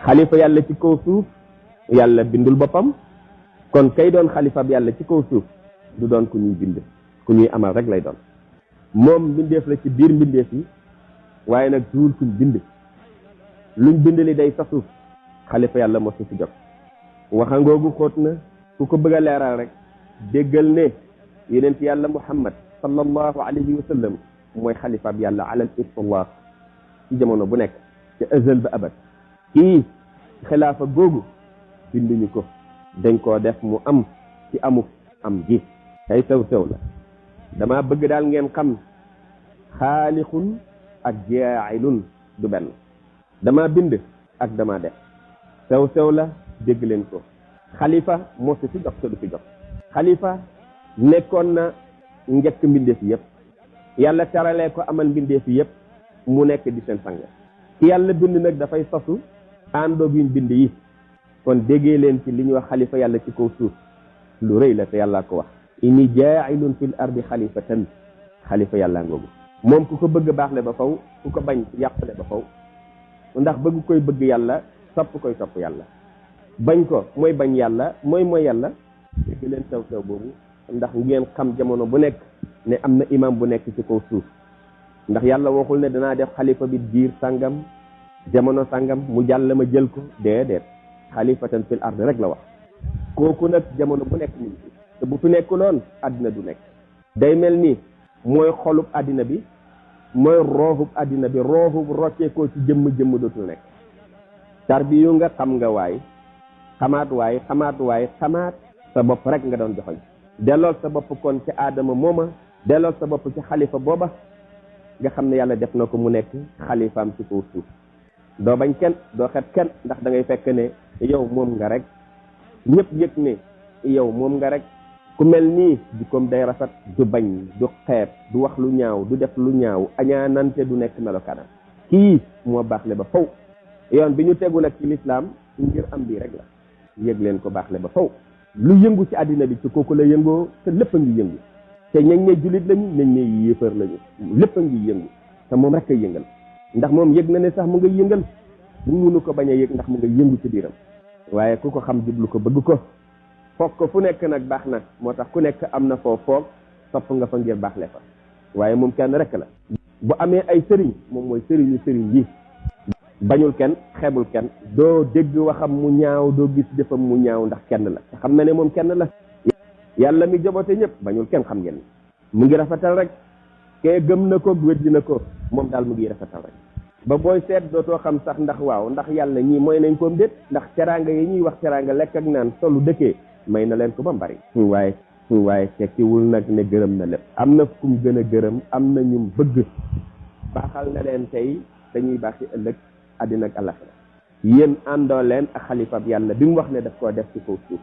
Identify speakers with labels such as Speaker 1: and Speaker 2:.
Speaker 1: xalifa yàlla ci kaw suuf yàlla bindul boppam kon kay doon xalifa bi yàlla ci kaw suuf du doon ku ñuy bind ku ñuy amal rek lay doon moom mbindeef la ci biir mbindeef yi waaye nag duul kuñ bind luñ bind li day sasu xalifa yàlla mosu ci jot waxangoogu xóot na ku ko bëgg a leeral rek déggal ne yonent yàlla muhammad sallallahu alayhi wa sallam mooy xalifa bi yàlla alal itlaq ci jamono bu nekk ci azal ba abad kii xilaafa googu binduñu ko dañ koo def mu am ci amuk am gi kay sew la dama bëgg daal ngeen xam xaalixun ak jaa'ilun du benn dama bind ak dama def sew la dégg leen ko xalifa moo si jox te du fi jox xalifa nekkoon na njëkk mbindeef yëpp yàlla teralee ko amal mbindeef yëpp mu nekk di seen sang ki yàlla bind nag dafay sosu àndoog yuñ bind yi kon déggee leen ci li ñuy wax xalifa yàlla ci kaw suuf lu rëy la te yàlla ko wax inni jaa'ilun fil ardi xalifatan xalifa yàlla ngoogu moom ku ko bëgg baaxle ba faw ku ko bañ yàqule ba faw ndax bëgg koy bëgg yàlla sopp koy sopp yàlla bañ ko mooy bañ yàlla mooy yàlla dégg leen sew boobu ndax ngeen xam jamono bu nekk ne am na imam bu nekk ci kaw suuf ndax yàlla waxul ne danaa def xalifa bi diir sàngam jamono sàngam mu jàll ma jël ko déedéet xalifatan fil ard rek la wax kooku nag jamono bu nekk nii te bu fi nekkuloon àddina du nekk day mel ni mooy xolub àddina bi mooy rooxub àddina bi rooxub rocceekoo ci jëmm dootul nekk tarbiyu nga xam nga waay xamaat sa bopp rek nga doon joxoñ dellool sa bopp kon ci aadama mooma dellool sa bopp ci xalifa booba nga xam ne yàlla def na ko mu nekk xalifaam ci kaw suuf doo bañ kenn doo xet kenn ndax da ngay fekk ne yow moom nga rek ñëpp yëg ne yow moom nga rek ku mel nii di comme day rafet du bañ du xeeb du wax lu ñaaw du def lu ñaaw añaanante du nekk melokaanam kii moo baaxle ba faw yoon bi ñu tegu nag ci lislaam ngir am bii rek la yëg leen ko baaxle ba faw lu yëngu ci àddina bi ci kooku la yëngoo te lépp a ngi yëngu te ñañ ne julit lañu ñañ ne yéefar lañu lépp a ngi yëngu te moom rek a yëngal ndax moom yëg na ne sax mu nga yëngal bu munu ko bañ a yëg ndax mu nga yëngu ci biiram waaye ku ko xam jublu ko bëgg ko foog ko fu nekk nag baax na moo tax ku nekk am na foo foog topp nga fa ngir baaxle fa waaye moom kenn rek la bu amee ay sëriñ moom mooy sëriñ yi bañul kenn xeebul kenn doo dégg waxam mu ñaaw doo gis jëfam mu ñaaw ndax kenn la te xam na ne moom kenn la yàlla mi joboote ñëpp bañul kenn xam ngeen mu ngi rafetal rek kee gëm na ko weddi na ko moom daal mu ngi rafetal rek ba booy seet dootoo xam sax ndax waaw ndax yàlla ñii mooy nañ koom déet ndax teraanga yi ñuy wax teraanga lekk ak naan tollu dëkkee may na leen ko ba mbari waaye tekkiwul nag ne gërëm na lépp am na kum gën a gërëm am na ñum bëgg baaxal na leen tey dañuy baax ci ëllëg àddina ak àllaxira yéen àndoo leen ak xalifab yàlla bi mu wax ne daf koo def ci kaw suuf